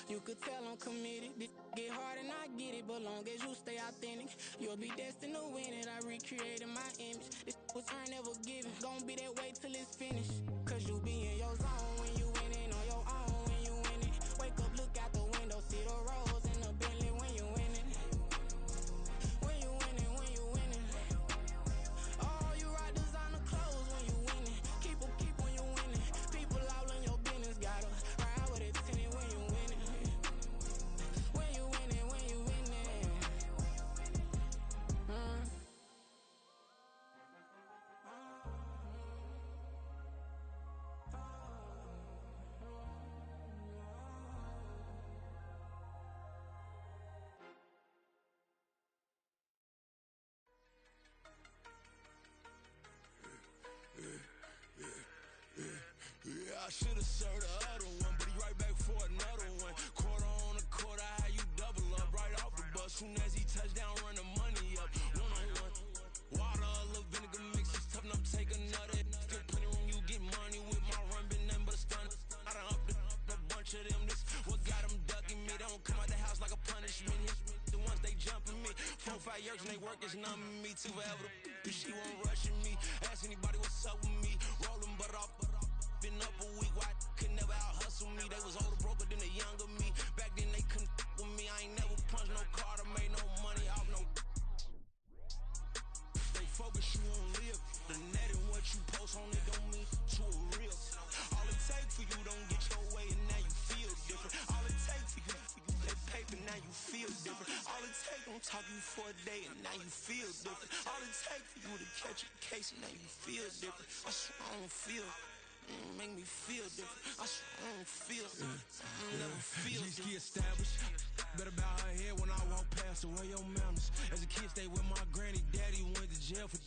You could tell I'm committed. This get hard and I get it, but long as you stay authentic, you'll be destined to win it. I recreated my image. This was earned, never given. Gonna be that way till it's finished. Cause you be in your zone when you winning on your own when you winning. Wake up, look out the window, see the rose in the Bentley when you winning. When you winning, when you winning. Oh, you rock designer clothes when you winning. Keep when you winning. People all in your business, gotta ride with it tinted when you winning. When you winning, when you winning. Yeah, I should've served the other one, but he right back for another one. Quarter on a quarter, how you double up right off the bus. Soon as he touch down, run the money up. One on one. Water, a little vinegar mix, it's tough enough to take another. Still plenty room, you get money with my run, been nothing but a stun. I done upped a bunch of them. This what got them ducking me. They don't come out the house like a punishment. The ones they jumping me. 4 or 5 years and they work is numbing me. Too forever. She won't rushing me. Ask anybody what's up with me. Rolling butt off. Been up a week, why could never out hustle me? They was older, broker than the younger me. Back then they couldn't with me. I ain't never punched no card or made no money off no. Stay focused, you won't live. The net and what you post on it don't mean to a real. All it take for you don't get your way and now you feel different. All it take for you that paper, now you feel different. All it take don't talk you for a day and now you feel different. All it take for you to catch a case and now you feel different. I swear I don't feel. Make me feel different. I swear I don't feel. I never feel different. G-ski established. Better bow her head when I walk past her. Where your manners? As a kid, stayed with my granny. Daddy went to jail for.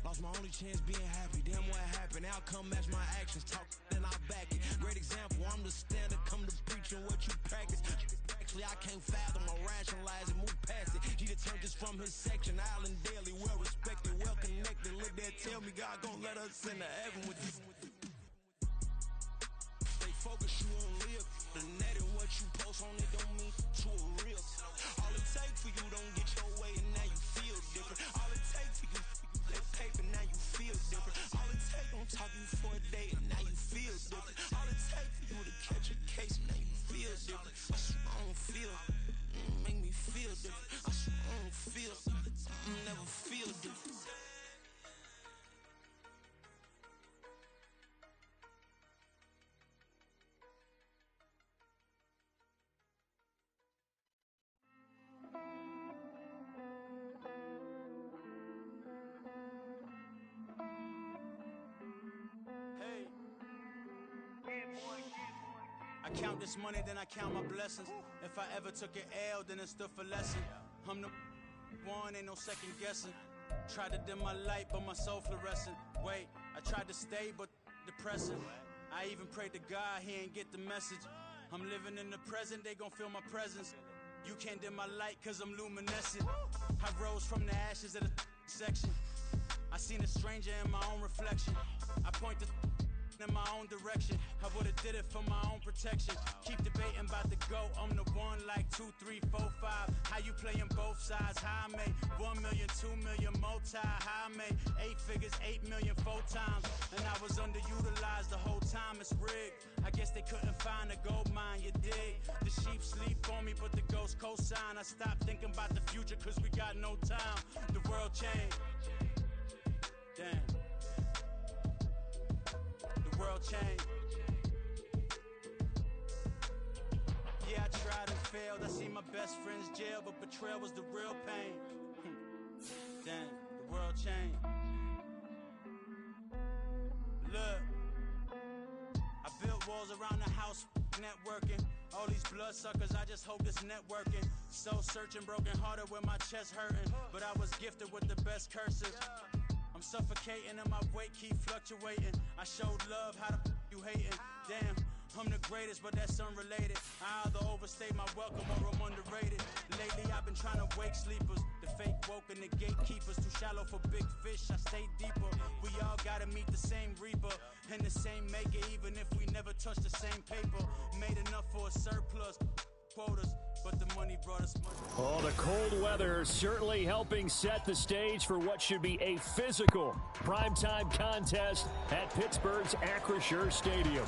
Lost my only chance being happy. Damn, what happened? Outcome match my actions. Talk, then I back it. Great example. I'm the standard. Come to preaching what you practice. Actually, I can't fathom or rationalize it. Move past it. He turned this from his section. Island daily, well respected, well connected. Look there, tell me God gon' let us into heaven with you. Focus, you won't live. The net and what you post on it don't mean to a real. All it take for you don't get your way and now you feel different. All it take for you that paper, now you feel different. All it take don't talk you for a day and now you feel different. All it take for you to catch a case and now you feel different. I swear I don't feel. Make me feel different. I swear I don't feel. I never feel different. I count this money, then I count my blessings. If I ever took an L, then it stood for lesson. I'm the one, ain't no second guessing. Tried to dim my light, but my soul fluorescent. Wait, I tried to stay, but depressing. I even prayed to God, he ain't get the message. I'm living in the present, they gon' feel my presence. You can't dim my light, cause I'm luminescent. I rose from the ashes of the section. I seen a stranger in my own reflection. I point the in my own direction. I would've did it for my own protection. Keep debating about the GOAT. I'm the one like 2, 3, 4, 5. How you playing both sides? How I made 1 million, 2 million, multi. How I made 8 figures, 8 million, 4 times. And I was underutilized the whole time. It's rigged. I guess they couldn't find a gold mine, you dig? The sheep sleep on me, but the ghost co-sign. I stopped thinking about the future, cause we got no time. The world changed. Damn. The world changed. Yeah, I tried and failed. I seen my best friends jail, but betrayal was the real pain. Damn, the world changed. Look, I built walls around the house, networking. All these bloodsuckers, I just hope this networking. Soul searching, broken hearted with my chest hurting. But I was gifted with the best curses. I'm suffocating and my weight keep fluctuating. I showed love, how the you hating? Damn, I'm the greatest, but that's unrelated. I either overstay my welcome or I'm underrated. Lately I've been trying to wake sleepers. The fake woke and the gatekeepers. Too shallow for big fish, I stay deeper. We all gotta meet the same reaper and the same maker, even if we never touch the same paper. Made enough for a surplus. Oh, the cold weather certainly helping set the stage for what should be a physical primetime contest at Pittsburgh's Acrisure Stadium.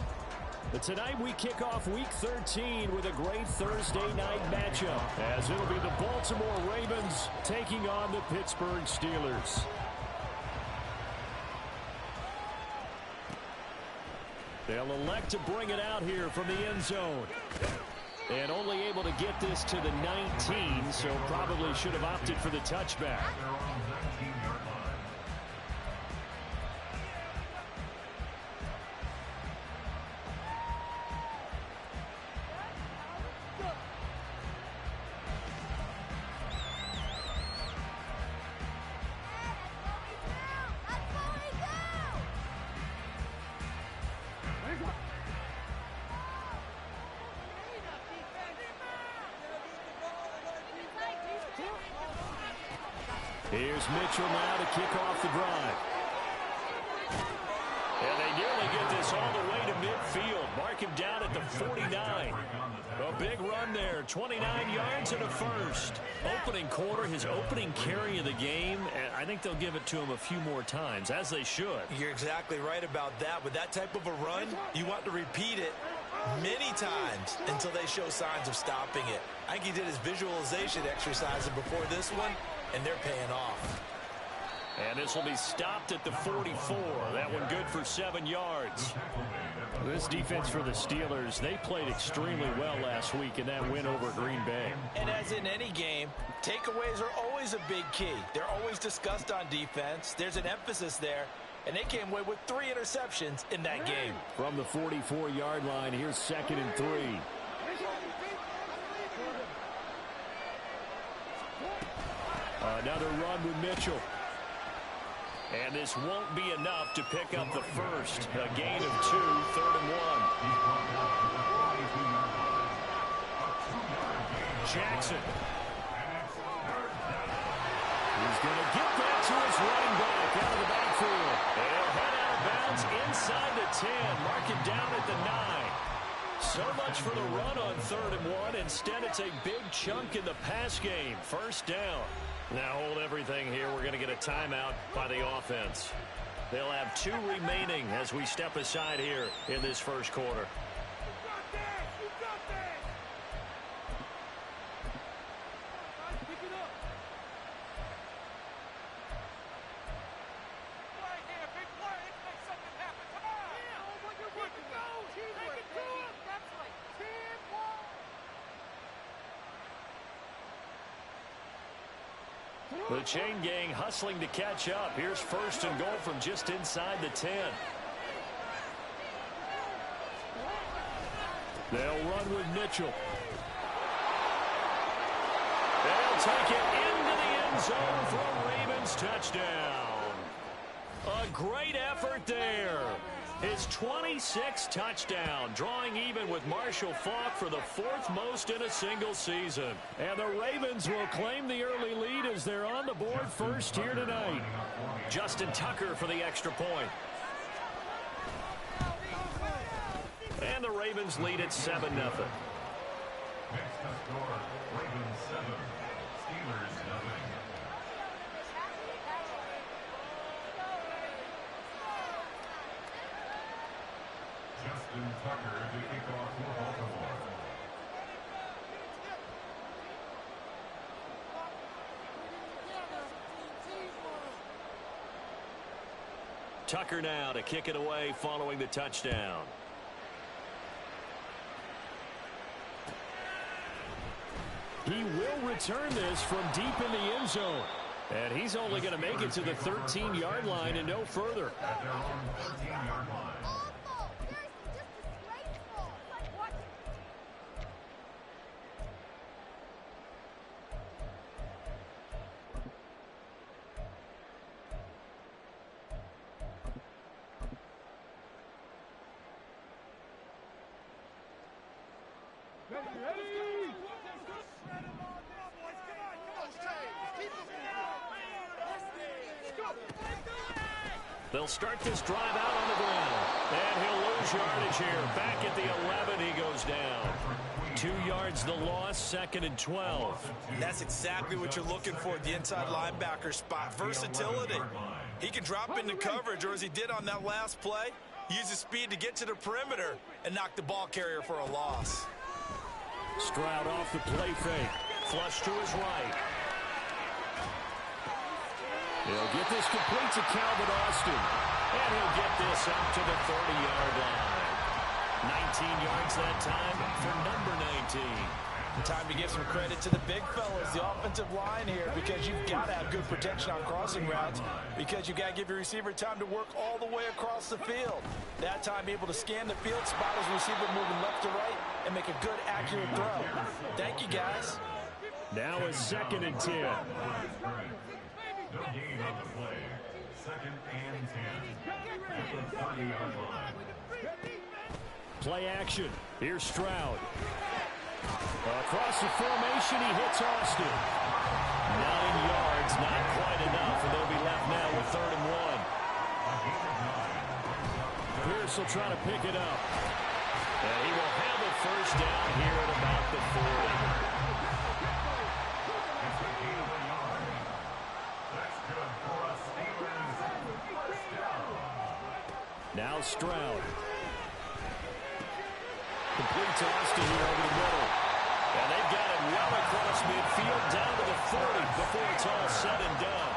But tonight we kick off Week 13 with a great Thursday night matchup, as it'll be the Baltimore Ravens taking on the Pittsburgh Steelers. They'll elect to bring it out here from the end zone. And only able to get this to the 19, so probably should have opted for the touchback. Here's Mitchell now to kick off the drive. And they nearly get this all the way to midfield. Mark him down at the 49. A big run there, 29 yards and a first. Opening quarter, his opening carry of the game, and I think they'll give it to him a few more times, as they should. You're exactly right about that. With that type of a run, you want to repeat it many times until they show signs of stopping it. I think he did his visualization exercises before this one, and they're paying off. And this will be stopped at the 44. That one good for 7 yards. This defense for the Steelers, they played extremely well last week in that win over Green Bay. And as in any game, takeaways are always a big key. They're always discussed on defense. There's an emphasis there. And they came away with 3 interceptions in that game. From the 44-yard line, here's 2nd and 3. Another run with Mitchell. And this won't be enough to pick up the first. A gain of 2, 3rd and 1. Jackson. He's going to get that to his running back out of the backfield. They'll head out of bounds inside the 10. Mark it down at the 9. So much for the run on 3rd and 1. Instead, it's a big chunk in the pass game. First down. Now hold everything here. We're going to get a timeout by the offense. They'll have 2 remaining as we step aside here in this first quarter. The chain gang hustling to catch up. Here's 1st and goal from just inside the 10. They'll run with Mitchell. They'll take it into the end zone for a Ravens touchdown. A great effort there. His 26th touchdown, drawing even with Marshall Faulk for the 4th most in a single season. And the Ravens will claim the early lead as they're on the board first here tonight. Justin Tucker for the extra point. And the Ravens lead at 7-0. Next to score, Ravens 7, Steelers 0. Justin Tucker to kick off for Baltimore. Tucker now to kick it away following the touchdown. He will return this from deep in the end zone. And he's only going to make it to the 13-yard line and no further. At their own 13-yard line. They'll start this drive out on the ground. And he'll lose yardage here. Back at the 11, he goes down. 2 yards the loss, 2nd and 12. That's exactly what you're looking for, the inside linebacker spot. Versatility. He can drop into coverage, or as he did on that last play, use his speed to get to the perimeter and knock the ball carrier for a loss. Stroud off the play fake. Flush to his right. He'll get this complete to Calvin Austin. And he'll get this up to the 30-yard line. 19 yards that time for number 19. Time to give some credit to the big fellas, the offensive line here, because you've got to have good protection on crossing routes, because you've got to give your receiver time to work all the way across the field. That time able to scan the field, spot his receiver moving left to right, and make a good, accurate throw. Thank you, guys. Now a 2nd and 10. No gain on the play. 2nd and 10. At the 30-yard line. Play action. Here's Stroud. Across the formation, he hits Austin. 9 yards, not quite enough, and they'll be left now with 3rd and 1. Pierce will try to pick it up. And he will have a first down here at about the 40. It's a gain of a yard. That's good for a Steelers first down. Now Stroud. Complete to Austin here over the middle. And they've got it well across midfield down to the 40 before it's all said and done.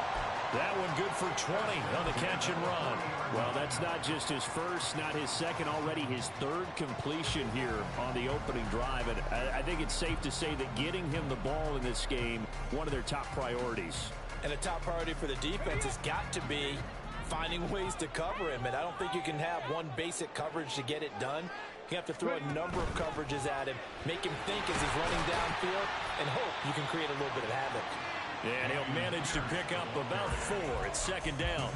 That one good for 20 on the catch and run. Well, that's not just his first, not his second, already his 3rd completion here on the opening drive. And I think it's safe to say that getting him the ball in this game, one of their top priorities. And a top priority for the defense has got to be finding ways to cover him. And I don't think you can have one basic coverage to get it done. You have to throw a number of coverages at him, make him think as he's running downfield, and hope you can create a little bit of havoc. And he'll manage to pick up about 4 at 2nd down.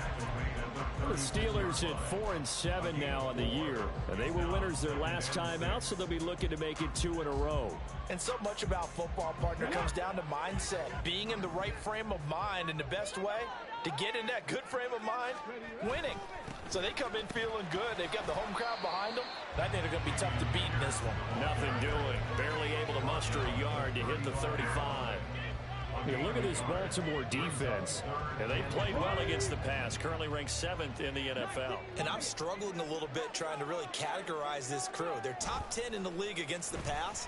The Steelers at 4-7 now on the year. And they were winners their last time out, so they'll be looking to make it 2 in a row. And so much about football, partner, comes down to mindset. Being in the right frame of mind, and the best way to get in that good frame of mind, winning. So they come in feeling good. They've got the home crowd behind them. I think they're going to be tough to beat in this one. Nothing doing. Barely able to muster a yard to hit the 35. You look at this Baltimore defense, and they played well against the pass, currently ranked 7th in the NFL. And I'm struggling a little bit trying to really categorize this crew. They're top 10 in the league against the pass,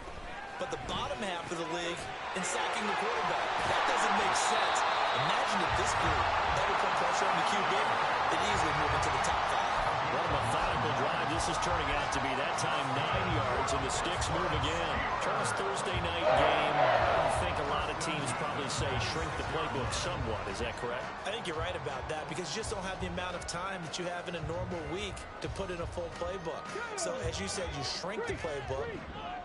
but the bottom half of the league in sacking the quarterback. That doesn't make sense. Imagine if this group ever put pressure on the QB, they'd easily move into the top 5. What a methodical drive this is turning out to be. That time 9 yards, and the sticks move again. Charles, Thursday night game. I think a lot of teams probably say shrink the playbook somewhat. Is that correct? I think you're right about that, because you just don't have the amount of time that you have in a normal week to put in a full playbook. So as you said, you shrink the playbook,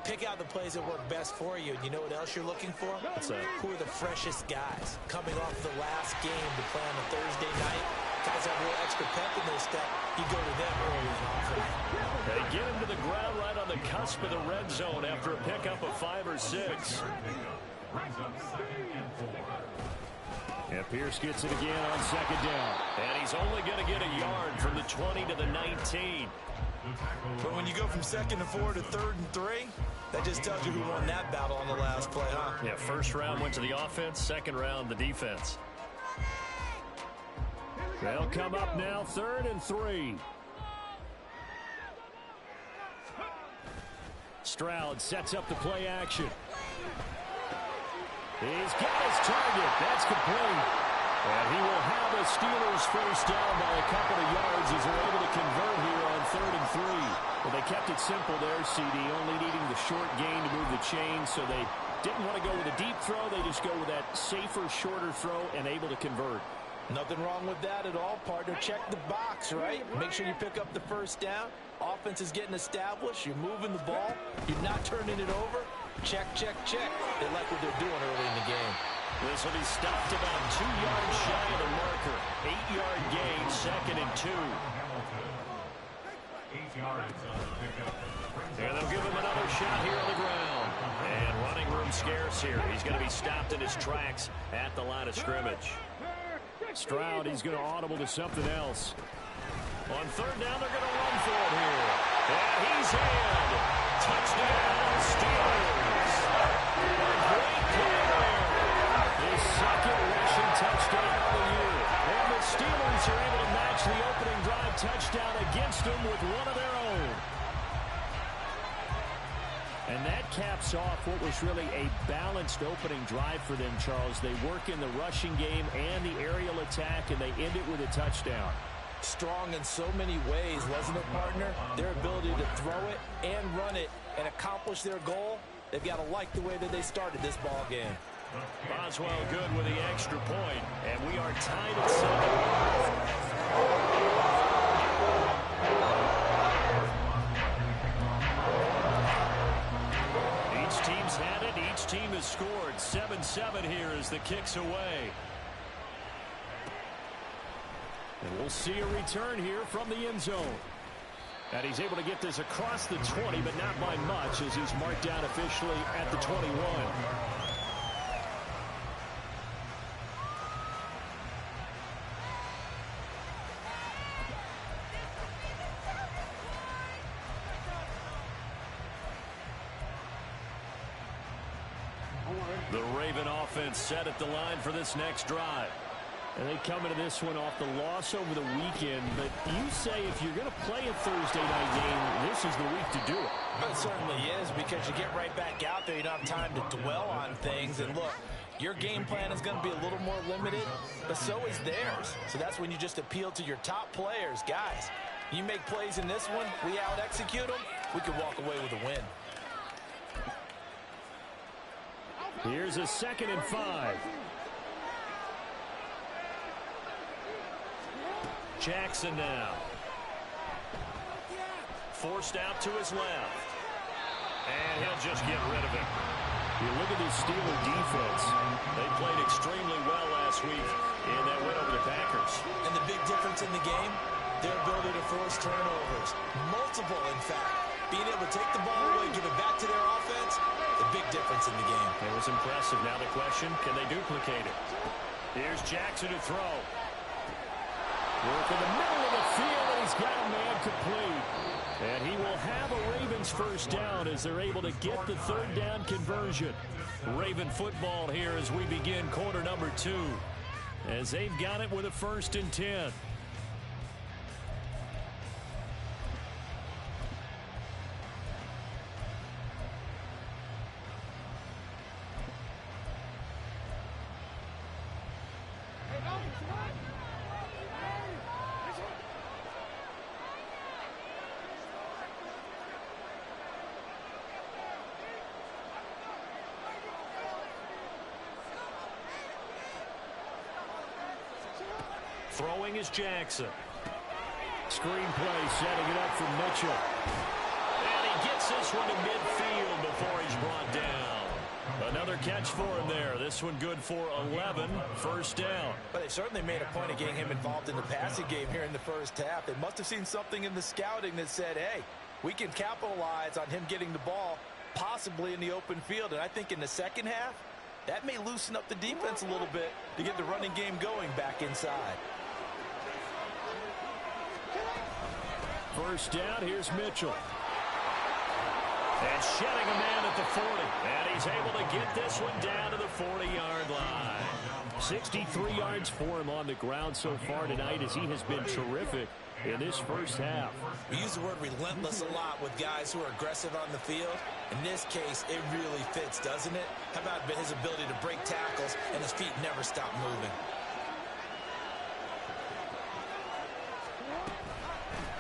pick out the plays that work best for you. And you know what else you're looking for? What's that? Who are the freshest guys coming off the last game to play on a Thursday night? Guys have a little extra pep in their step. You go to them early and often. They get him to the ground right on the cusp of the red zone after a pickup of 5 or 6. Brings up 2nd and 4. And Pierce gets it again on 2nd down. And he's only going to get a yard from the 20 to the 19. But when you go from 2nd and 4 to 3rd and 3, that just tells you who won that battle on the last play, huh? Yeah, first round went to the offense, second round the defense. They'll come up now, 3rd and 3. Stroud sets up the play action. He's got his target. That's complete. And he will have the Steelers first down by a couple of yards as they're able to convert here on 3rd and 3. Well, they kept it simple there, CD, only needing the short gain to move the chain, so they didn't want to go with a deep throw. They just go with that safer, shorter throw and able to convert. Nothing wrong with that at all, partner. Check the box, right? Make sure you pick up the first down. Offense is getting established. You're moving the ball. You're not turning it over. Check, check, check. They like what they're doing early in the game. This will be stopped about 2 yards shy of the marker. 8-yard gain, 2nd and 2. 8 yards on the pickup. And they'll give him another shot here on the ground. And running room scarce here. He's going to be stopped in his tracks at the line of scrimmage. Stroud, he's going to audible to something else. On 3rd down, they're going to run for it here. And he's in. Touchdown, Steelers. that caps off what was really a balanced opening drive for them, Charles. They work in the rushing game and the aerial attack, and they end it with a touchdown. Strong in so many ways, wasn't it, partner? Their ability to throw it and run it and accomplish their goal, they've got to like the way that they started this ball game. Boswell good with the extra point, and we are tied at 7. Each team's had it. Each team has scored. 7-7 here as the kick's away. And we'll see a return here from the end zone. And he's able to get this across the 20, but not by much as he's marked down officially at the 21. The Raven offense set at the line for this next drive. And they come into this one off the loss over the weekend. But you say if you're going to play a Thursday night game, this is the week to do it. It certainly is, because you get right back out there. You don't have time to dwell on things. And look, your game plan is going to be a little more limited, but so is theirs. So that's when you just appeal to your top players. Guys, you make plays in this one, we out-execute them, we could walk away with a win. Here's a 2nd and 5. Jackson now. Forced out to his left. And he'll just get rid of it. You look at this Steeler defense. They played extremely well last week in that win over the Packers. And the big difference in the game, their ability to force turnovers. Multiple, in fact. Being able to take the ball away, give it back to their offense, the big difference in the game. It was impressive. Now the question, can they duplicate it? Here's Jackson to throw. Work in the middle of the field, and he's got a man complete. And he will have a Ravens first down as they're able to get the 3rd down conversion. Raven football here as we begin quarter number 2. As they've got it with a 1st and 10. Throwing is Jackson. Screenplay setting it up for Mitchell. And he gets this one to midfield before he's brought down. Another catch for him there. This one good for 11. First down. But they certainly made a point of getting him involved in the passing game here in the first half. They must have seen something in the scouting that said, hey, we can capitalize on him getting the ball possibly in the open field. And I think in the second half, that may loosen up the defense a little bit to get the running game going back inside. First down, here's Mitchell. And shedding a man at the 40. And he's able to get this one down to the 40-yard line. 63 yards for him on the ground so far tonight as he has been terrific in this first half. We use the word relentless a lot with guys who are aggressive on the field. In this case, it really fits, doesn't it? How about his ability to break tackles and his feet never stop moving?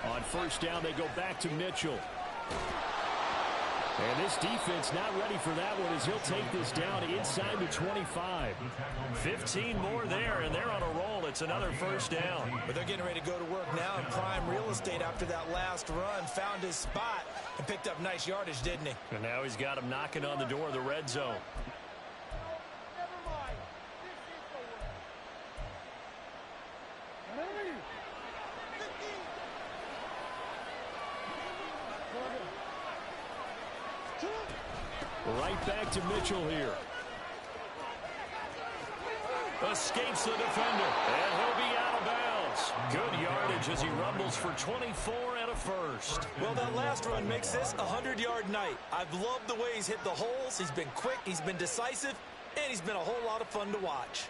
On first down, they go back to Mitchell. And this defense not ready for that one as he'll take this down inside the 25. 15 more there, and they're on a roll. It's another first down. But they're getting ready to go to work now in prime real estate after that last run. Found his spot and picked up nice yardage, didn't he? And now he's got him knocking on the door of the red zone. Right back to Mitchell here. Escapes the defender, and he'll be out of bounds. Good yardage as he rumbles for 24 and a first. Well, that last run makes this a 100-yard night. I've loved the way he's hit the holes. He's been quick, he's been decisive, and he's been a whole lot of fun to watch.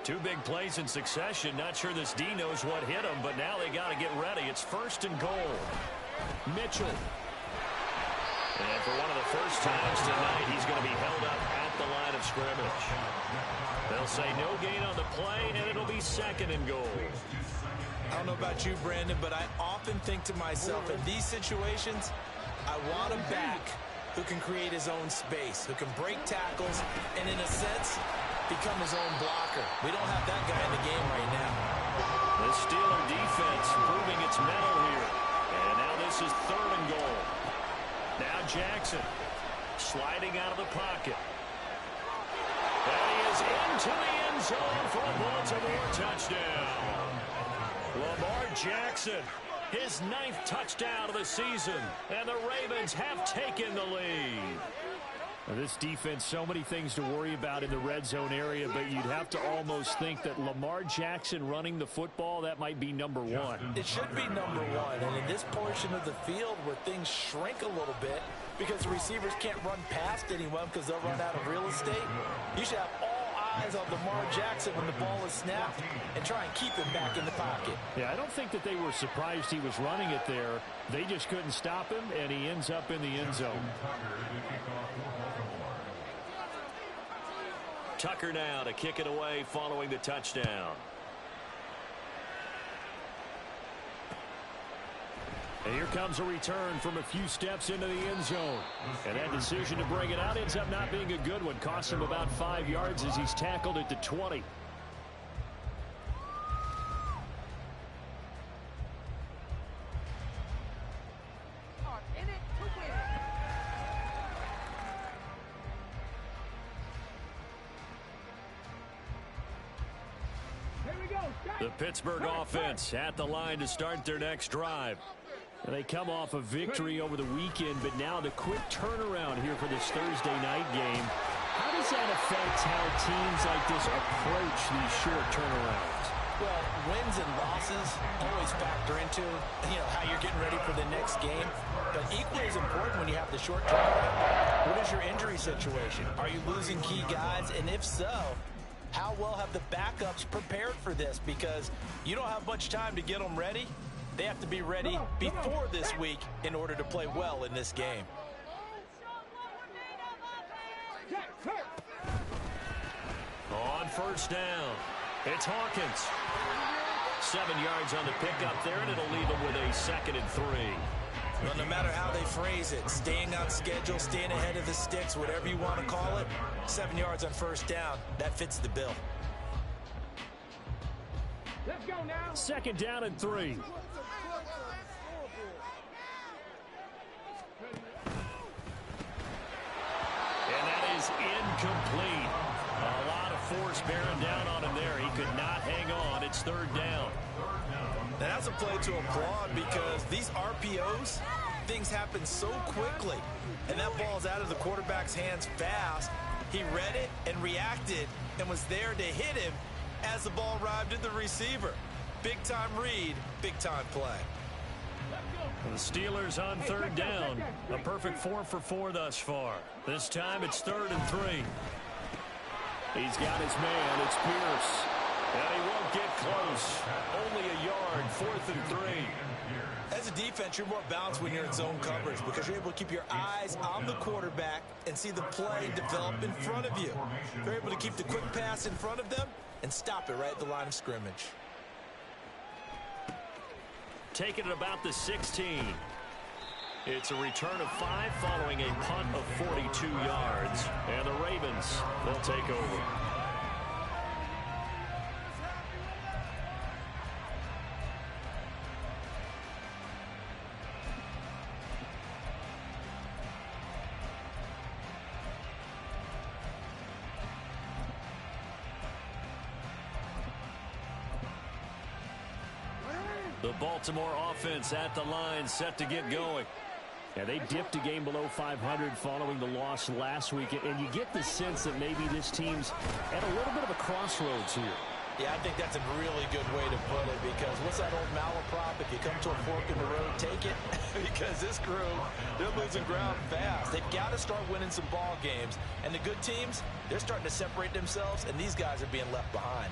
Two big plays in succession. Not sure this D knows what hit him, but now they got to get ready. It's 1st and goal. Mitchell. And for one of the first times tonight, he's going to be held up at the line of scrimmage. They'll say no gain on the play, and it'll be 2nd and goal. I don't know about you, Brandon, but I often think to myself, in these situations, I want a back who can create his own space, who can break tackles, and in a sense, become his own blocker. We don't have that guy in the game right now. The Steeler defense proving its mettle here. And now this is 3rd and goal. Now Jackson sliding out of the pocket. And he is into the end zone for a Baltimore touchdown. Lamar Jackson, his 9th touchdown of the season. And the Ravens have taken the lead. Now this defense, so many things to worry about in the red zone area, but you'd have to almost think that Lamar Jackson running the football, that might be number 1. It should be number 1, and in this portion of the field where things shrink a little bit because the receivers can't run past anyone because they'll run out of real estate, you should have all eyes on Lamar Jackson when the ball is snapped and try and keep him back in the pocket. Yeah, I don't think that they were surprised he was running it there. They just couldn't stop him, and he ends up in the end zone. Tucker now to kick it away following the touchdown. And here comes a return from a few steps into the end zone. And that decision to bring it out ends up not being a good one. Costs him about 5 yards as he's tackled at the 20. The Pittsburgh offense at the line to start their next drive. And they come off a victory over the weekend, but now the quick turnaround here for this Thursday night game. How does that affect how teams like this approach these short turnarounds? Well, wins and losses always factor into, how you're getting ready for the next game. But equally as important when you have the short turnaround, what is your injury situation? Are you losing key guys? And if so, how well have the backups prepared for this? Because you don't have much time to get them ready. They have to be ready before this week in order to play well in this game. On 1st down, it's Hawkins. 7 yards on the pickup there, and it'll leave them with a 2nd and 3. Well, no matter how they phrase it, staying on schedule, staying ahead of the sticks, whatever you want to call it, 7 yards on 1st down, that fits the bill. Let's go now. 2nd down and 3. And that is incomplete. A lot of force bearing down on him there. He could not hang on. It's 3rd down. And that's a play to applaud because these RPOs, things happen so quickly. And that ball's out of the quarterback's hands fast. He read it and reacted and was there to hit him as the ball arrived at the receiver. Big-time read, big-time play. The Steelers on 3rd down. A perfect 4 for 4 thus far. This time it's 3rd and 3. He's got his man. It's Pierce. And he won't get close. Only a yard. 4th and 3. As a defense, you're more balanced when you're in zone coverage because you're able to keep your eyes on the quarterback and see the play develop in front of you. You're able to keep the quick pass in front of them and stop it right at the line of scrimmage. Taking it about the 16. It's a return of 5 following a punt of 42 yards. And the Ravens will take over. The Baltimore offense at the line, set to get going. Yeah, they dipped a game below 500 following the loss last week, and you get the sense that maybe this team's at a little bit of a crossroads here. Yeah, I think that's a really good way to put it, because what's that old malaprop? If you come to a fork in the road, take it. Because this crew, they're losing ground fast. They've got to start winning some ball games. And the good teams, they're starting to separate themselves, and these guys are being left behind.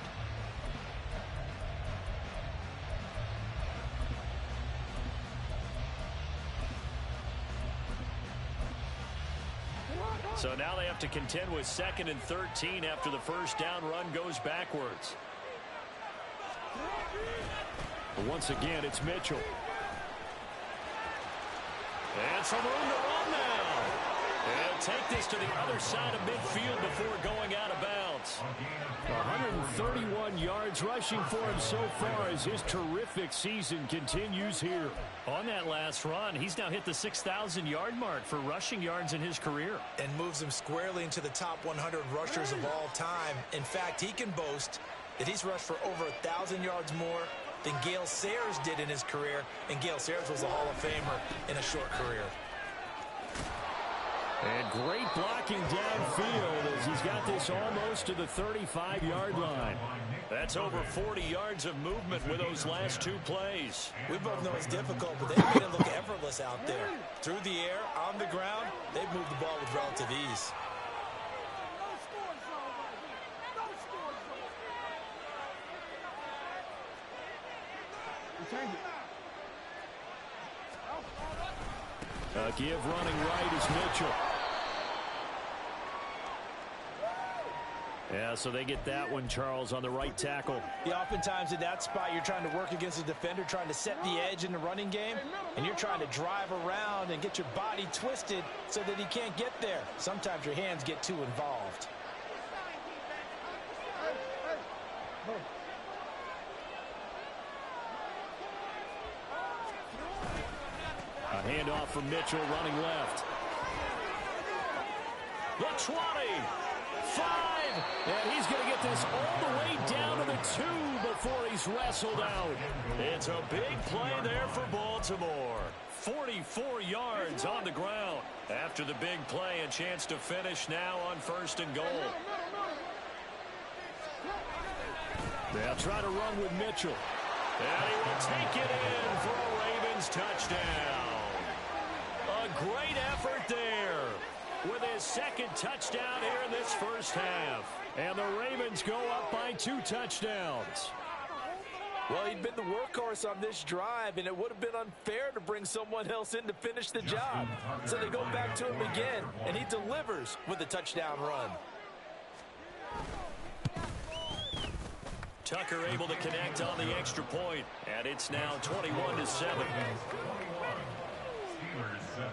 So now they have to contend with 2nd and 13 after the first down run goes backwards. But once again, it's Mitchell. And some room to run now. He'll take this to the other side of midfield before going out of bounds. 131 yards rushing for him so far as his terrific season continues here. On that last run, he's now hit the 6,000-yard mark for rushing yards in his career. And moves him squarely into the top 100 rushers of all time. In fact, he can boast that he's rushed for over 1,000 yards more than Gale Sayers did in his career. And Gale Sayers was a Hall of Famer in a short career. And great blocking downfield as he's got this almost to the 35-yard line. That's over 40 yards of movement with those last 2 plays. We both know it's difficult, but they've made it look effortless out there. Through the air, on the ground, they've moved the ball with relative ease. Give running right is Mitchell. Yeah, so they get that one, Charles, on the right tackle. Yeah, oftentimes in that spot, you're trying to work against a defender, trying to set the edge in the running game, and you're trying to drive around and get your body twisted so that he can't get there. Sometimes your hands get too involved. A handoff from Mitchell running left. The 20, 5, and he's going to get this all the way down to the 2 before he's wrestled out. It's a big play there for Baltimore. 44 yards on the ground. After the big play, a chance to finish now on 1st and goal. They'll try to run with Mitchell. And he will take it in for a Ravens touchdown. A great effort there with his 2nd touchdown here in this first half. And the Ravens go up by 2 touchdowns. Well, he'd been the workhorse on this drive, and it would have been unfair to bring someone else in to finish the job. So they go back to him again, and he delivers with a touchdown run. Tucker able to connect on the extra point, and it's now 21-7. Steelers 7.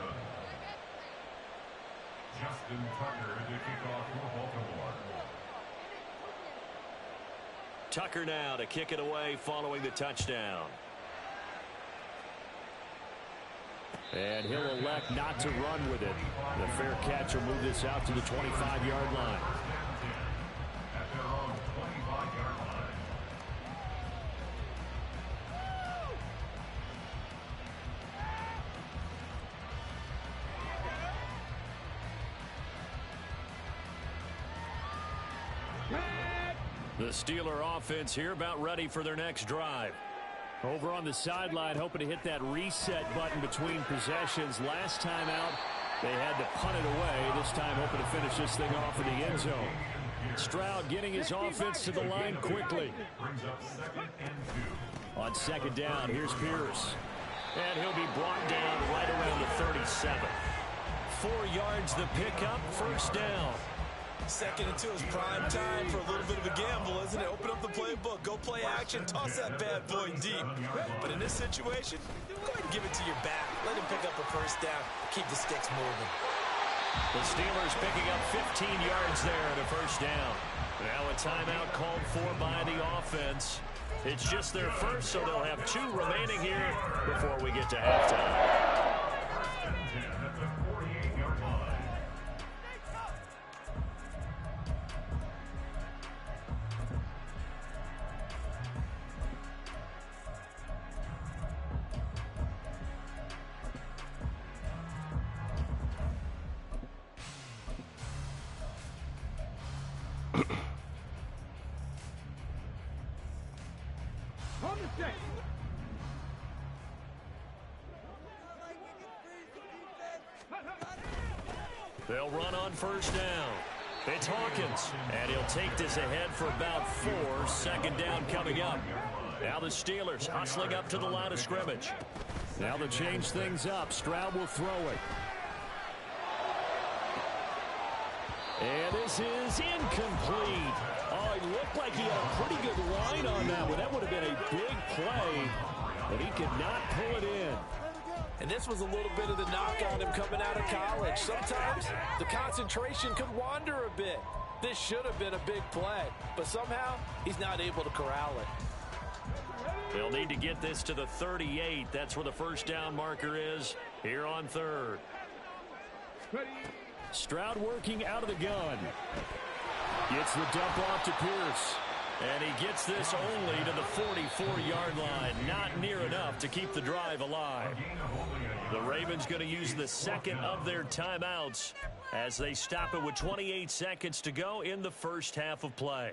Justin Tucker to kick off for Baltimore. Tucker now to kick it away following the touchdown. And he'll elect not to run with it. The fair catch will move this out to the 25-yard line. At their own 25-yard line. The Steeler offense here about ready for their next drive. Over on the sideline, hoping to hit that reset button between possessions. Last time out, they had to punt it away. This time, hoping to finish this thing off in the end zone. Stroud getting his offense to the line quickly. On 2nd down, here's Pierce. And he'll be brought down right around the 37. 4 yards the pickup, 1st down. 2nd and 2 is prime time for a little bit of a gamble, isn't it? Open up the playbook, go play action, toss that bad boy deep. But in this situation, go ahead and give it to your back. Let him pick up a 1st down. Keep the sticks moving. The Steelers picking up 15 yards there and a 1st down. Now a timeout called for by the offense. It's just their first, so they'll have 2 remaining here before we get to halftime. They'll run on first down. It's Hawkins, and he'll take this ahead for about 4. Second down coming up. Now the Steelers hustling up to the line of scrimmage. Now to change things up, Stroud will throw it. And this is incomplete. Oh, it looked like he had a pretty good line on that one. That would have been a big play, but he could not pull it in. And this was a little bit of the knock on him coming out of college. Sometimes the concentration could wander a bit. This should have been a big play, but somehow he's not able to corral it. They'll need to get this to the 38. That's where the first down marker is here on third. Stroud working out of the gun. Gets the dump off to Pierce. And he gets this only to the 44-yard line. Not near enough to keep the drive alive. The Ravens going to use the second of their timeouts as they stop it with 28 seconds to go in the first half of play.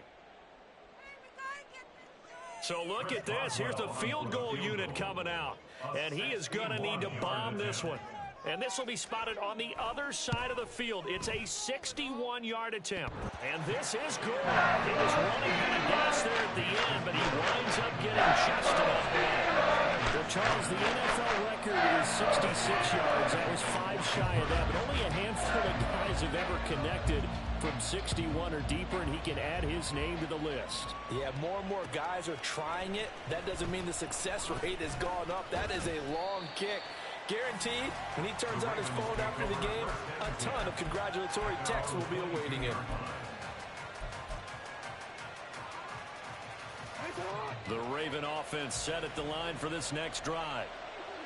So look at this. Here's the field goal unit coming out. And he is going to need to bomb this one. And this will be spotted on the other side of the field. It's a 61-yard attempt. And this is good. He was running out of gas there at the end, but he winds up getting just enough back. Well, Charles, the NFL record is 66 yards. That was 5 shy of that, but only a handful of guys have ever connected from 61 or deeper, and he can add his name to the list. Yeah, more and more guys are trying it. That doesn't mean the success rate has gone up. That is a long kick. Guaranteed, when he turns on his phone after the game, a ton of congratulatory texts will be awaiting him. The Raven offense set at the line for this next drive.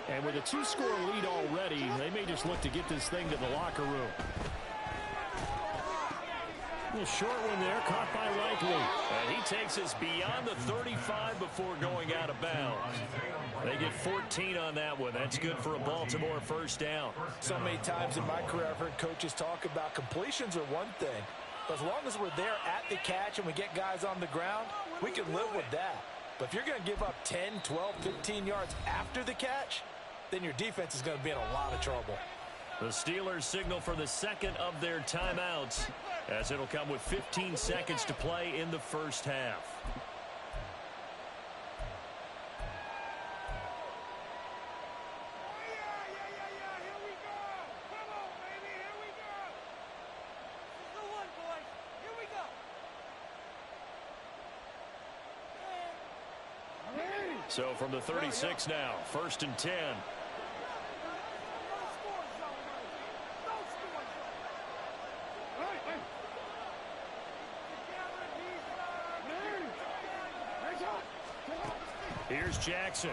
And with a 2-score lead already, they may just look to get this thing to the locker room. A little short one there, caught by Likely. And he takes us beyond the 35 before going out of bounds. They get 14 on that one. That's good for a Baltimore first down. So many times in my career, I've heard coaches talk about completions are one thing. But as long as we're there at the catch and we get guys on the ground, we can live with that. But if you're going to give up 10, 12, 15 yards after the catch, then your defense is going to be in a lot of trouble. The Steelers signal for the second of their timeouts, as it'll come with 15 seconds to play in the first half. So from the 36 now, 1st and 10. Here's Jackson.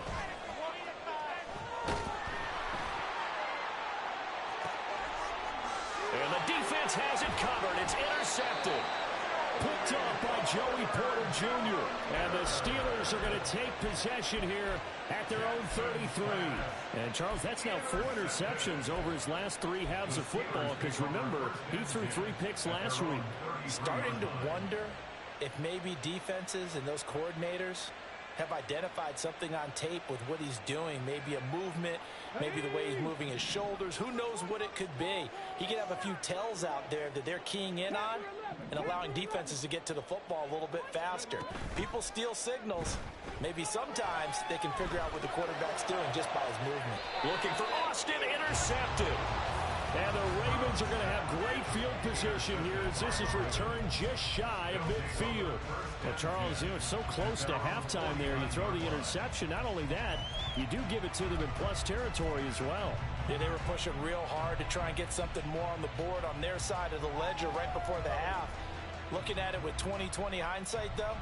And the defense has it covered. It's intercepted. Picked off by Joey Porter Jr. And the Steelers are going to take possession here at their own 33. And, Charles, that's now 4 interceptions over his last 3 halves of football, because, remember, he threw 3 picks last week. Starting to wonder if maybe defenses and those coordinators have identified something on tape with what he's doing. Maybe a movement, maybe the way he's moving his shoulders. Who knows what it could be? He could have a few tells out there that they're keying in on and allowing defenses to get to the football a little bit faster. People steal signals. Maybe sometimes they can figure out what the quarterback's doing just by his movement. Looking for Austin, intercepted. And the Ravens are going to have great field position here as this is returned just shy of midfield. Well, Charles, you know, it's so close to halftime there. You throw the interception. Not only that, you do give it to them in plus territory as well. Yeah, they were pushing real hard to try and get something more on the board on their side of the ledger right before the half. Looking at it with 20/20 hindsight, though,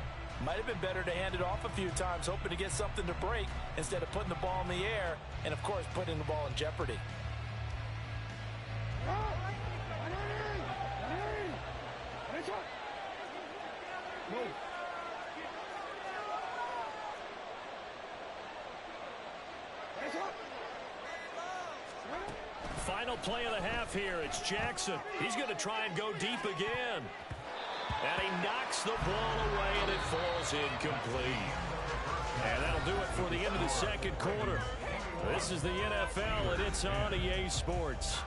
might have been better to hand it off a few times, hoping to get something to break instead of putting the ball in the air and, of course, putting the ball in jeopardy. Final play of the half here. It's Jackson. He's going to try and go deep again. And he knocks the ball away, and it falls incomplete. And that'll do it for the end of the second quarter. This is the NFL, and it's on EA Sports.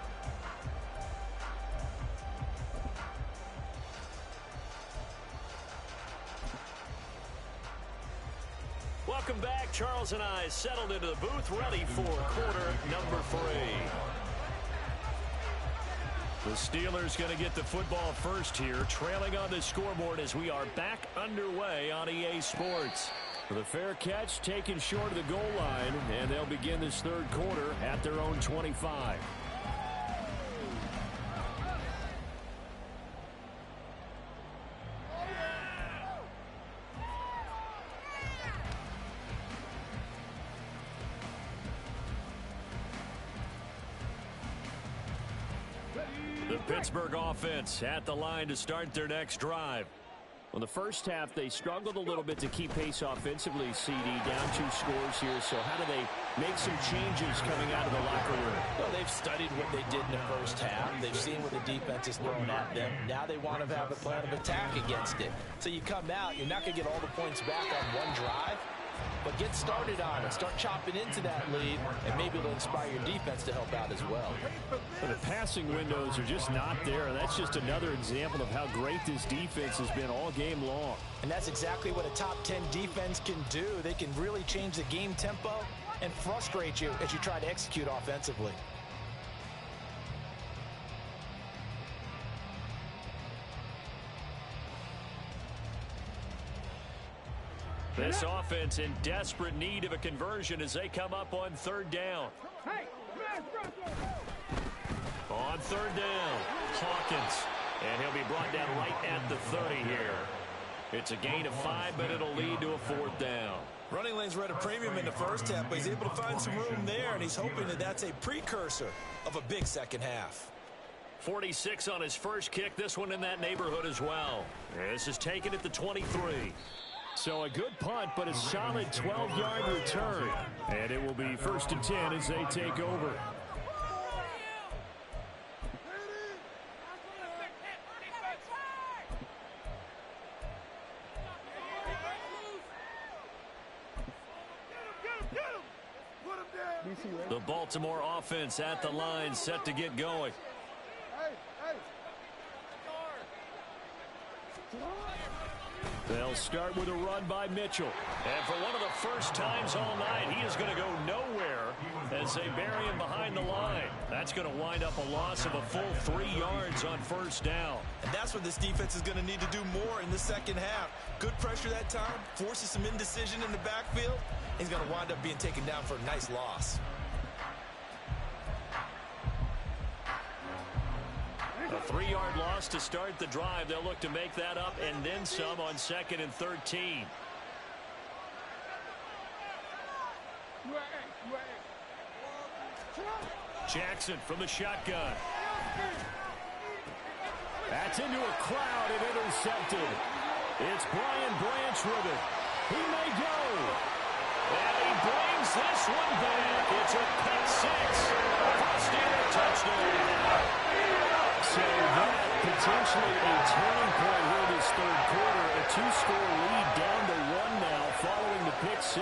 Charles and I settled into the booth, ready for quarter number 3. The Steelers going to get the football first here, trailing on the scoreboard as we are back underway on EA Sports. The fair catch taken short of the goal line, and they'll begin this third quarter at their own 25. The Pittsburgh offense at the line to start their next drive. Well, the first half, they struggled a little bit to keep pace offensively, CD, down 2 scores here. So how do they make some changes coming out of the locker room? Well, they've studied what they did in the first half. They've seen what the defense is throwing at them. Now they want to have a plan of attack against it. So you come out, you're not going to get all the points back on one drive, but get started on it. Start chopping into that lead, and maybe it'll inspire your defense to help out as well. But the passing windows are just not there. That's just another example of how great this defense has been all game long. And that's exactly what a top 10 defense can do. They can really change the game tempo and frustrate you as you try to execute offensively. This offense in desperate need of a conversion as they come up on third down. On third down, Hawkins. And he'll be brought down right at the 30 here. It's a gain of 5, but it'll lead to a 4th down. Running lanes were at a premium in the first half, but he's able to find some room there, and he's hoping that that's a precursor of a big second half. 46 on his first kick. This one in that neighborhood as well. This is taken at the 23. So a good punt, but a solid 12-yard return. And it will be 1st and 10 as they take over. The Baltimore offense at the line, set to get going. They'll start with a run by Mitchell. And for one of the first times all night, he is going to go nowhere as they bury him behind the line. That's going to wind up a loss of a full 3 yards on 1st down. And that's what this defense is going to need to do more in the second half. Good pressure that time, forces some indecision in the backfield. He's going to wind up being taken down for a nice loss. A 3-yard loss to start the drive. They'll look to make that up and then some on 2nd and 13. Jackson from the shotgun. That's into a crowd and intercepted. It's Brian Branch with it. He may go. And he brings this one back. It's a pick 6. First Steeler touchdown. So that potentially a turning point here this third quarter. A 2-score lead down to 1 now following the pick 6.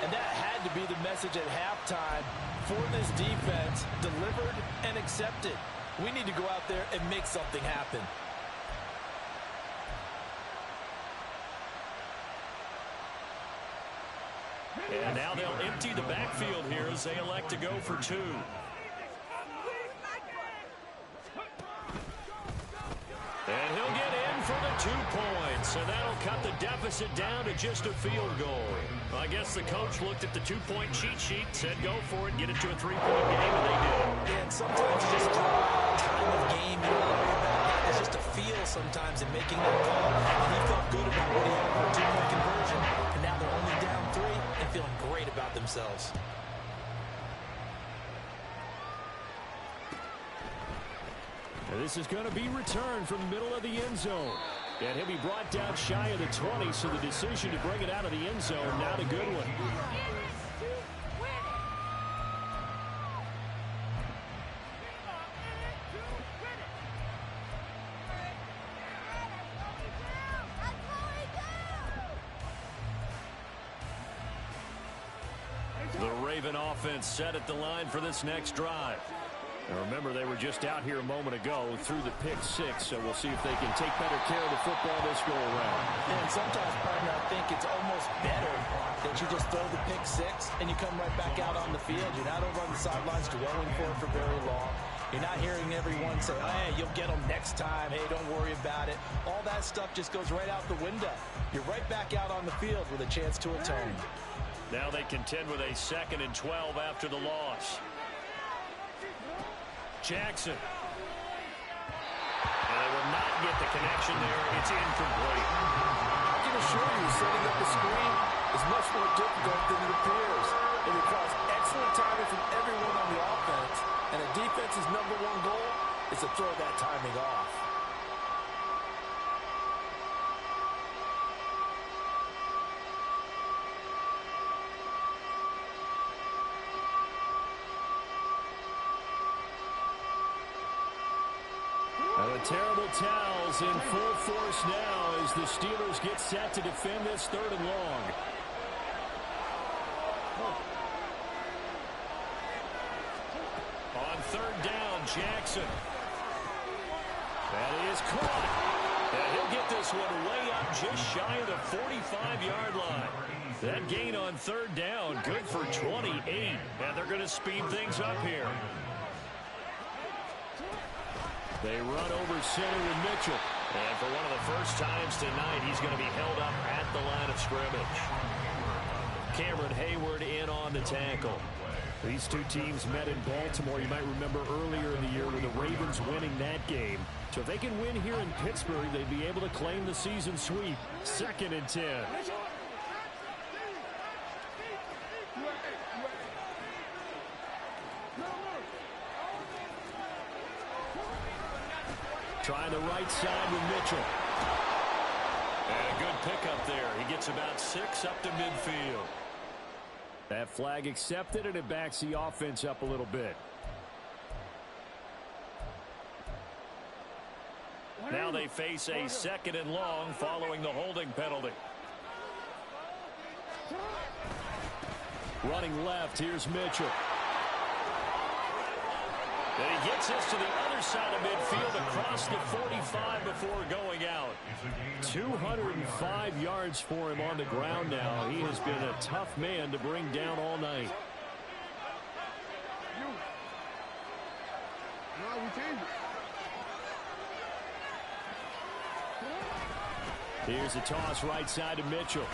And that had to be the message at halftime for this defense. Delivered and accepted. We need to go out there and make something happen. And now they'll empty the backfield here as they elect to go for 2. And he'll get in for the 2 points, and that'll cut the deficit down to just a field goal. I guess the coach looked at the 2-point cheat sheet, said go for it, get it to a 3-point game, and they did. Yeah, and sometimes just time of game, you don't worry about that. It's just a feel sometimes in making that call. And he felt good about what he had for a 2-point conversion, and now they're only down 3 and feeling great about themselves. And this is going to be returned from the middle of the end zone. And he'll be brought down shy of the 20, so the decision to bring it out of the end zone, not a good one. The Raven offense set at the line for this next drive. And remember, they were just out here a moment ago through the pick six, so we'll see if they can take better care of the football this go-around. And sometimes, partner, I think it's almost better that you just throw the pick six and you come right back out on the field. You're not over on the sidelines dwelling for it for very long. You're not hearing everyone say, hey, you'll get them next time. Hey, don't worry about it. All that stuff just goes right out the window. You're right back out on the field with a chance to atone. Now they contend with a 2nd and 12 after the loss. Jackson. And they will not get the connection there. It's incomplete. I can assure you, setting up the screen is much more difficult than it appears. It requires excellent timing from everyone on the offense, and a defense's number one goal is to throw that timing off. The terrible towels in full force now as the Steelers get set to defend this 3rd and long. On 3rd down, Jackson. That is caught. And he'll get this one way up just shy of the 45-yard line. That gain on 3rd down, good for 28. And they're going to speed things up here. They run over center with Mitchell. And for one of the first times tonight, he's going to be held up at the line of scrimmage. Cameron Hayward in on the tackle. These two teams met in Baltimore. You might remember earlier in the year with the Ravens winning that game. So if they can win here in Pittsburgh, they'd be able to claim the season sweep. 2nd and 10. Trying the right side with Mitchell. And a good pickup there. He gets about 6 up to midfield. That flag accepted, and it backs the offense up a little bit. Now they face a 2nd and long following the holding penalty. Running left, here's Mitchell. And he gets this to the other side of midfield across the 45 before going out. 205 yards for him on the ground now. He has been a tough man to bring down all night. Here's a toss right side to Mitchell.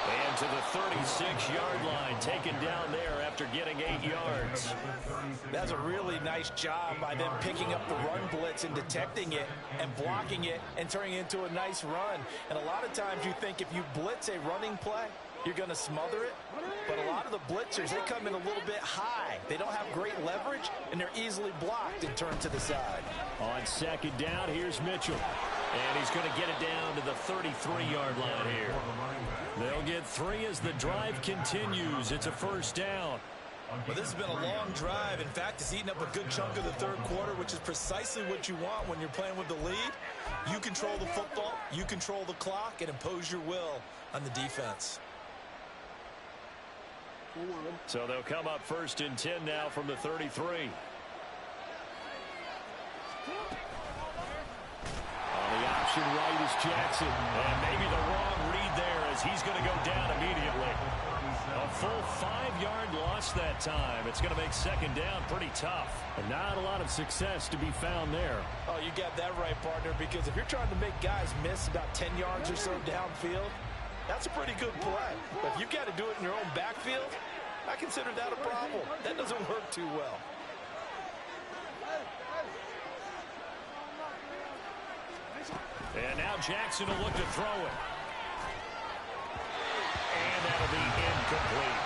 And to the 36-yard line, taken down there after getting 8 yards. That's a really nice job by them picking up the run blitz and detecting it and blocking it and turning it into a nice run. And a lot of times you think if you blitz a running play, you're going to smother it. But a lot of the blitzers, they come in a little bit high. They don't have great leverage, and they're easily blocked and turned to the side. On 2nd down, here's Mitchell. And he's going to get it down to the 33-yard line here. They'll get 3 as the drive continues. It's a 1st down. Well, this has been a long drive. In fact, it's eaten up a good chunk of the 3rd quarter, which is precisely what you want when you're playing with the lead. You control the football, you control the clock, and impose your will on the defense. So they'll come up 1st and 10 now from the 33. On the option right is Jackson. And maybe the wrong read there as he's going to go down immediately. A full 5-yard loss that time. It's going to make 2nd down pretty tough. And not a lot of success to be found there. Oh, you got that right, partner, because if you're trying to make guys miss about 10 yards or so downfield, that's a pretty good play. But if you've got to do it in your own backfield, I consider that a problem. That doesn't work too well. And now Jackson will look to throw it. And that'll be incomplete.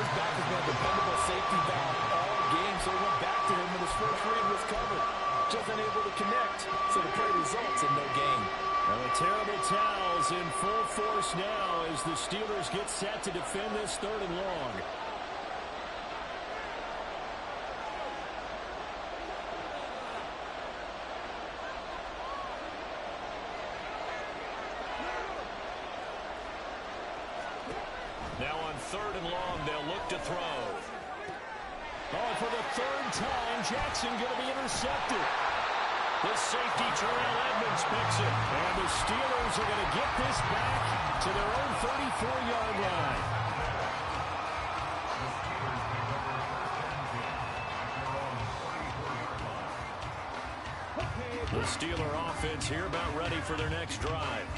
This back has been a dependable safety valve all game, so he went back to him when his first read was covered. Just unable to connect, so the play results in no gain. Now the terrible towels in full force now as the Steelers get set to defend this 3rd and long. Now on 3rd and long, they'll look to throw. Oh, for the third time. Jackson going to be intercepted. The safety, Terrell Edmonds, picks it. And the Steelers are going to get this back to their own 34-yard line. The Steeler offense here about ready for their next drive.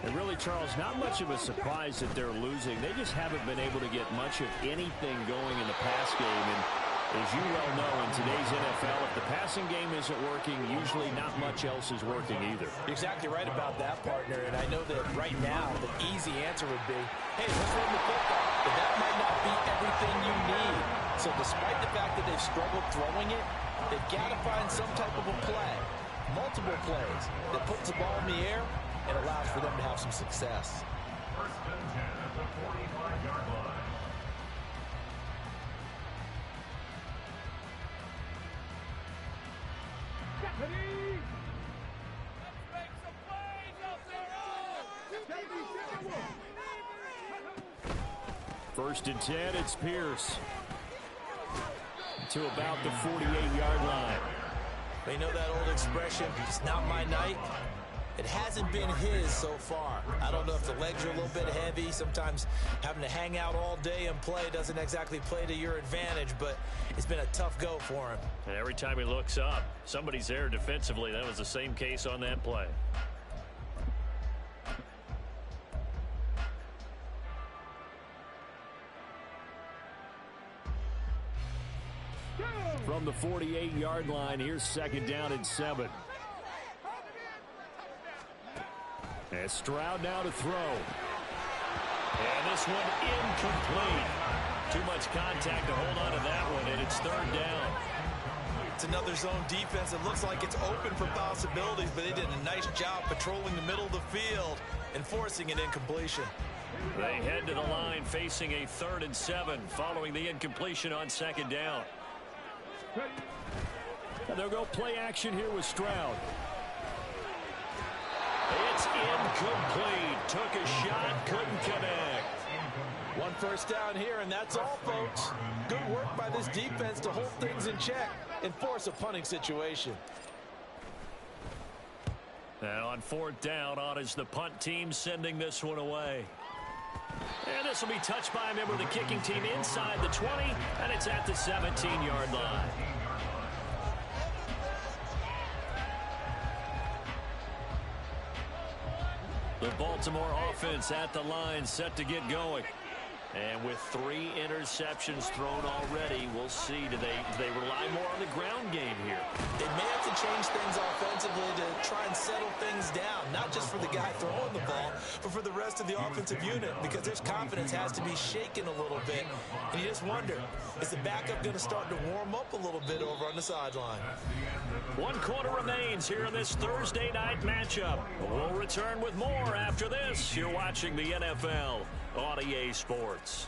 And really, Charles, not much of a surprise that they're losing. They just haven't been able to get much of anything going in the pass game. And as you well know, in today's NFL, if the passing game isn't working, usually not much else is working either. You're exactly right about that, partner. And I know that right now, the easy answer would be, hey, let's run the football. But that might not be everything you need. So despite the fact that they've struggled throwing it, they've got to find some type of a play, multiple plays, that puts the ball in the air and allows for them to have some success. First and 10 at the 45-yard line. First and 10, it's Pierce. To about the 48-yard line. They know that old expression, it's not my night. It hasn't been his so far. I don't know if the legs are a little bit heavy. Sometimes having to hang out all day and play doesn't exactly play to your advantage, but it's been a tough go for him. And every time he looks up, somebody's there defensively. That was the same case on that play. From the 48-yard line, here's second down and 7. And Stroud now to throw. And this one incomplete. Too much contact to hold on to that one, and it's third down. It's another zone defense. It looks like it's open for possibilities, but they did a nice job patrolling the middle of the field and forcing an incompletion. They head to the line facing a 3rd and 7 following the incompletion on second down. And they'll go play action here with Stroud. It's incomplete. Took a shot, couldn't connect. One first down here, and that's all, folks. Good work by this defense to hold things in check and force a punting situation. Now on 4th down, on is the punt team sending this one away. And this will be touched by a member of the kicking team inside the 20, and it's at the 17-yard line. The Baltimore offense at the line, set to get going. And with 3 interceptions thrown already, we'll see. Do they rely more on the ground game here? They may have to change things offensively to try and settle things down, not just for the guy throwing the ball, but for the rest of the offensive unit, because their confidence has to be shaken a little bit. And you just wonder, is the backup going to start to warm up a little bit over on the sideline? 1 quarter remains here in this Thursday night matchup. We'll return with more after this. You're watching the NFL on EA Sports.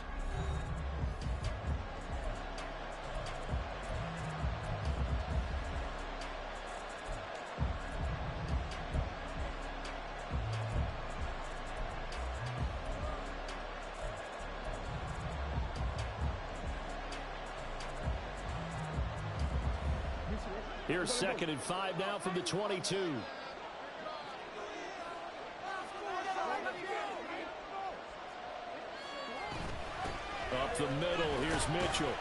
Here's 2nd and 5 now from the 22. Up the middle, here's Mitchell.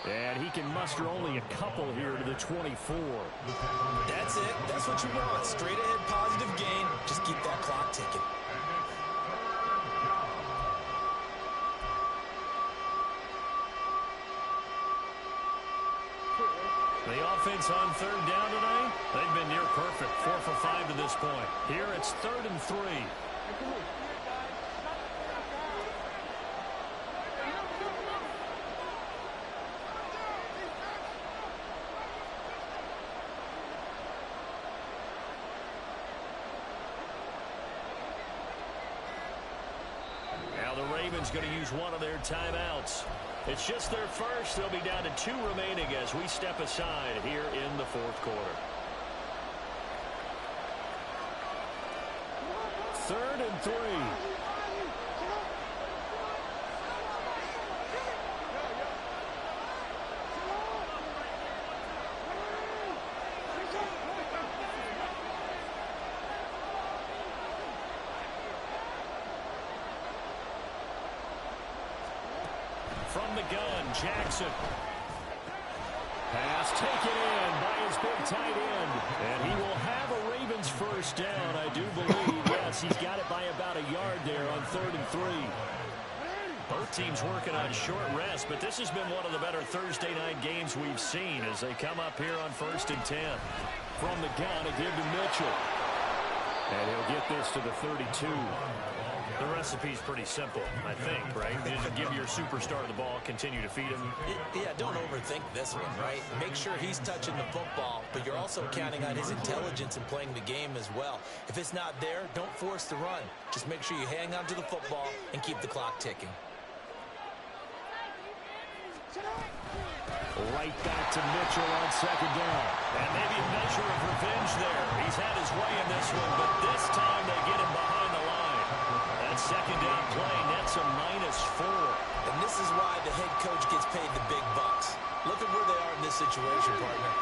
And he can muster only a couple here to the 24. That's it. That's what you want. Straight ahead positive gain. Just keep that clock ticking. The offense on 3rd down tonight, they've been near perfect. 4 for 5 to this point. Here it's 3rd and 3. Now the Ravens going to use one of their timeouts. It's just their first. They'll be down to 2 remaining as we step aside here in the 4th quarter. 3rd and 3. from the gun, Jackson. Pass taken in by his big tight end. And he will have a Ravens first down, I do believe. Yes, he's got it by about a yard there on 3rd and 3. Both teams working on short rest, but this has been one of the better Thursday night games we've seen as they come up here on 1st and 10. From the gun, a give to Mitchell. And he'll get this to the 32. The recipe's pretty simple, I think, right? You just give your superstar the ball, continue to feed him. Yeah, don't overthink this one, right? Make sure he's touching the football, but you're also counting on his intelligence in playing the game as well. If it's not there, don't force the run. Just make sure you hang on to the football and keep the clock ticking. Right back to Mitchell on 2nd down. And maybe a measure of revenge there. He's had his way in this one, but this time they get him behind the line. That 2nd down play nets a -4. And this is why the head coach gets paid the big bucks. Look at where they are in this situation, partner.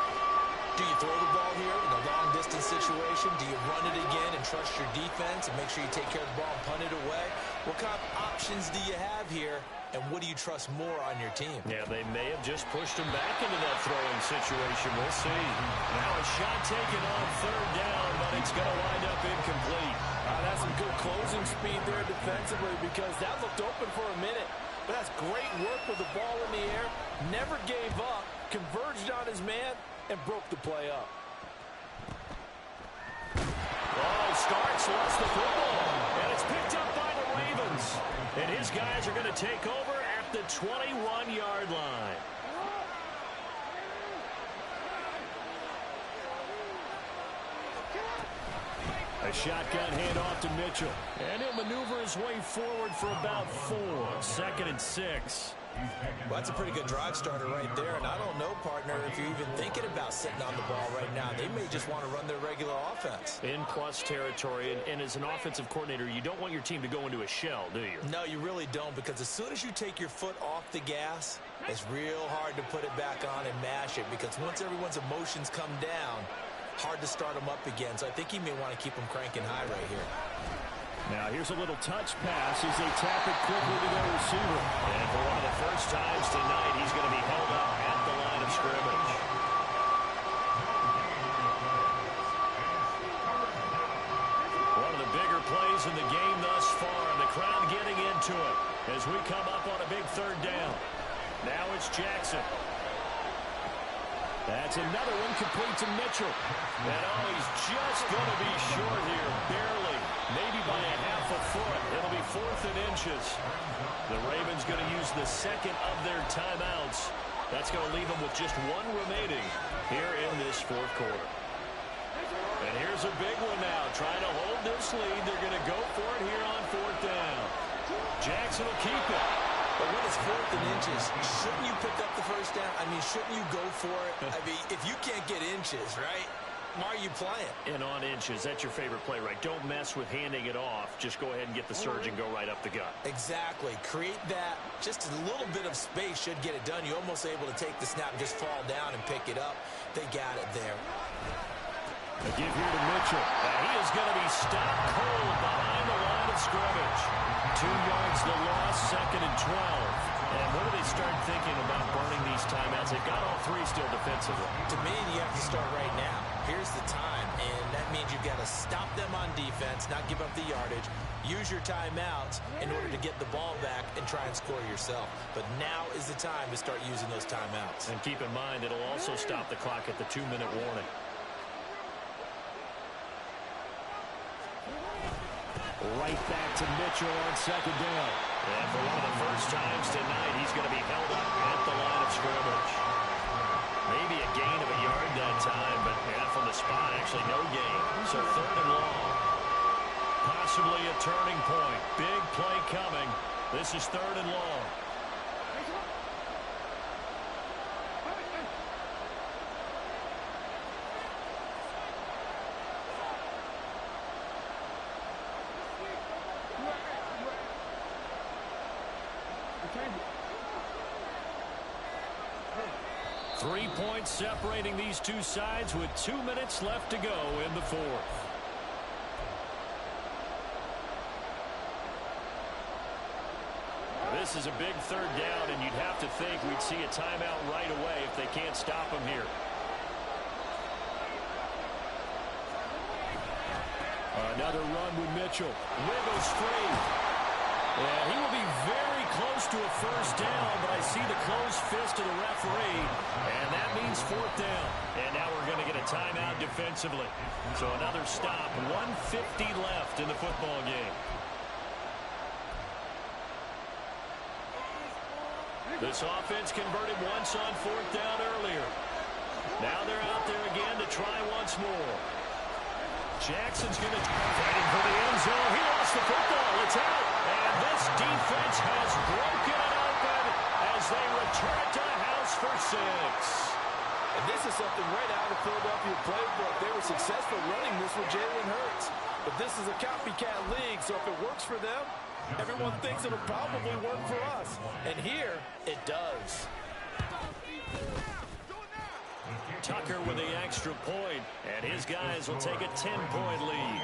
Do you throw the ball here in a long-distance situation? Do you run it again and trust your defense and make sure you take care of the ball and punt it away? What kind of options do you have here, and what do you trust more on your team? Yeah, they may have just pushed him back into that throwing situation. We'll see. Now a shot taken on 3rd down, but it's going to wind up incomplete. That's some good closing speed there defensively because that looked open for a minute. But that's great work with the ball in the air. Never gave up, converged on his man, and broke the play up. Oh, Starks lost the football, and it's picked up by the Ravens. And his guys are going to take over at the 21-yard line. A shotgun handoff to Mitchell. And he'll maneuver his way forward for about 4. 2nd and 6. Well, that's a pretty good drive starter right there. And I don't know, partner, if you're even thinking about sitting on the ball right now. They may just want to run their regular offense. In plus territory. And as an offensive coordinator, you don't want your team to go into a shell, do you? No, you really don't, because as soon as you take your foot off the gas, it's real hard to put it back on and mash it, because once everyone's emotions come down, hard to start them up again. So I think he may want to keep them cranking high right here. Now here's a little touch pass as they tap it quickly to their receiver. And for one of the first times tonight, he's going to be held up at the line of scrimmage. One of the bigger plays in the game thus far, and the crowd getting into it as we come up on a big 3rd down. Now it's Jackson. That's another one complete to Mitchell. And he's just going to be short here, barely, maybe by a half a foot. It'll be 4th and inches. The Ravens going to use the 2nd of their timeouts. That's going to leave them with just 1 remaining here in this 4th quarter. And here's a big one now, trying to hold this lead. They're going to go for it here on 4th down. Jackson will keep it. But when it's 4th and inches, shouldn't you pick up the first down? I mean, shouldn't you go for it? I mean, if you can't get inches, right, why are you playing? And on inches, that's your favorite play, right? Don't mess with handing it off. Just go ahead and get the surge and go right up the gut. Exactly. Create that. Just a little bit of space should get it done. You're almost able to take the snap and just fall down and pick it up. They got it there. A give here to Mitchell. And he is going to be stopped cold behind the line of scrimmage. 2 yards the loss, 2nd and 12. And what do they start thinking about burning these timeouts? They've got all 3 still defensively. To me, you have to start right now. Here's the time, and that means you've got to stop them on defense, not give up the yardage, use your timeouts in order to get the ball back and try and score yourself. But now is the time to start using those timeouts. And keep in mind, it'll also stop the clock at the 2-minute warning. Right back to Mitchell on 2nd down. And for one of the first times tonight, he's going to be held up at the line of scrimmage. Maybe a gain of a yard that time, but from the spot, actually no gain. So 3rd and long. Possibly a turning point. Big play coming. This is 3rd and long. Okay. 3 points separating these two sides with 2 minutes left to go in the 4th. This This is a big third down, and you'd have to think we'd see a timeout right away if they can't stop him here. Another run with Mitchell. Wiggles free. Yeah, he will be very close to a first down, but I see the closed fist of the referee, and that means fourth down. And now we're going to get a timeout defensively. So another stop. 1:50 left in the football game. This offense converted once on fourth down earlier. Now they're out there again to try once more. Jackson's going to fighting for the end zone. He lost the football. It's out. And this defense has broken it open as they return it to the house for 6. And this is something right out of Philadelphia playbook. They were successful running this with Jalen Hurts. But this is a copycat league, so if it works for them, everyone thinks it'll probably work for us. And here, it does. Tucker with the extra point, and his guys will take a 10-point lead.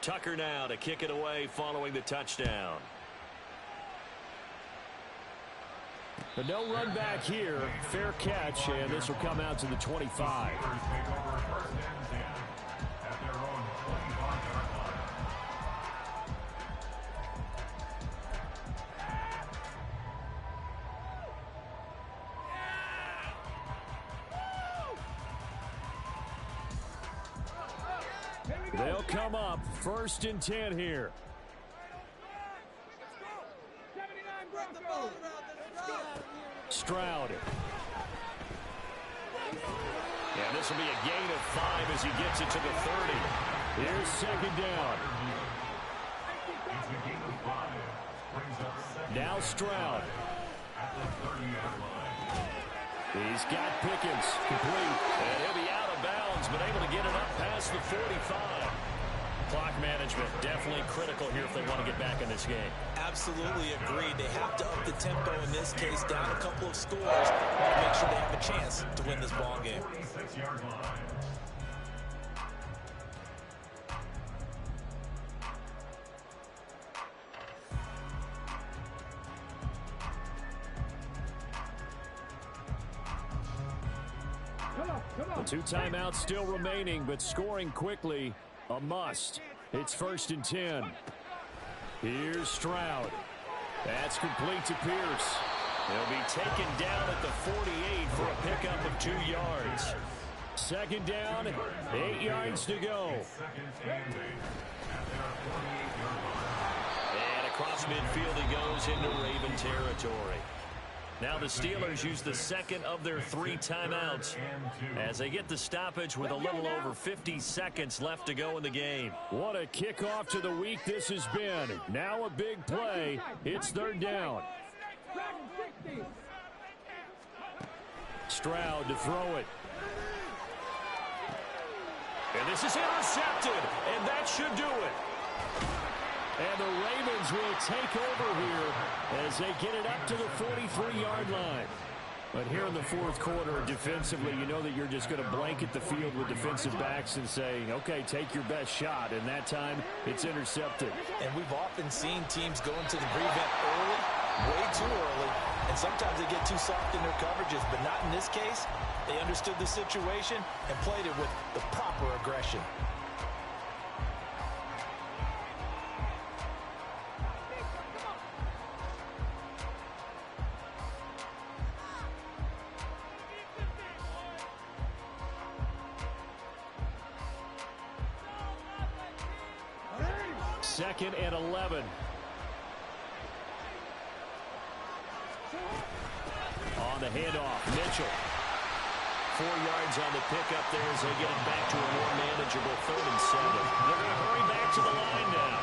Tucker now to kick it away following the touchdown. But no run back here. Fair catch, and this will come out to the 25. They'll come up 1st and 10 here. Stroud. And this will be a gain of 5 as he gets it to the 30. Here's 2nd down. Now Stroud. He's got Pickens complete. And he'll be out of bounds, but able to get it up past the 45. Clock management definitely critical here if they want to get back in this game. Absolutely agreed. They have to up the tempo in this case, down a couple of scores to make sure they have a chance to win this ball game. 46-yard line. The 2 timeouts still remaining, but scoring quickly, a must. It's 1st and 10. Here's Stroud. That's complete to Pierce. He'll be taken down at the 48 for a pickup of 2 yards. 2nd down, 8 yards to go. And across midfield he goes into Raven territory. Now the Steelers use the 2nd of their 3 timeouts as they get the stoppage with a little over 50 seconds left to go in the game. What a kickoff to the week this has been. Now a big play. It's 3rd down. Stroud to throw it. And this is intercepted, and that should do it. And the Ravens will take over here as they get it up to the 43-yard line. But here in the 4th quarter, defensively, you know that you're just going to blanket the field with defensive backs and say, okay, take your best shot. And that time, it's intercepted. And we've often seen teams go into the prevent early, way too early, and sometimes they get too soft in their coverages. But not in this case. They understood the situation and played it with the proper aggression. Second and 11. On the handoff, Mitchell. 4 yards on the pickup there as they get it back to a more manageable 3rd and 7. They're going to hurry back to the line now.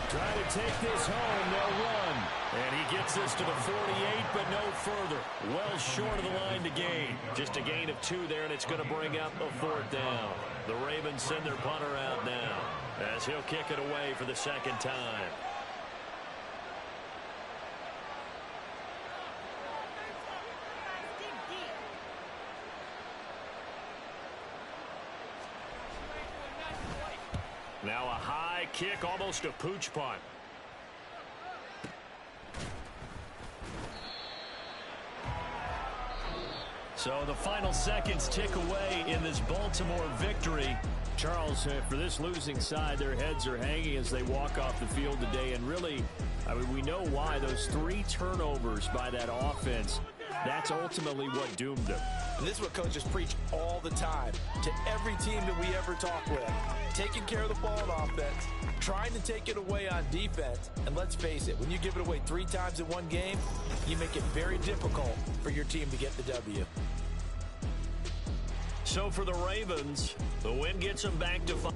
Try to take this home, they'll run. And he gets this to the 48, but no further. Well short of the line to gain. Just a gain of 2 there, and it's going to bring up a 4th down. The Ravens send their punter out now as he'll kick it away for the 2nd time. Now a high kick, almost a pooch punt. So the final seconds tick away in this Baltimore victory. Charles, for this losing side, their heads are hanging as they walk off the field today. And really, I mean, we know why. Those 3 turnovers by that offense, that's ultimately what doomed them. And this is what coaches preach all the time to every team that we ever talk with. Taking care of the ball on offense, trying to take it away on defense. And let's face it, when you give it away 3 times in one game, you make it very difficult for your team to get the W. So for the Ravens, the win gets them back to 5.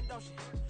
Don't she?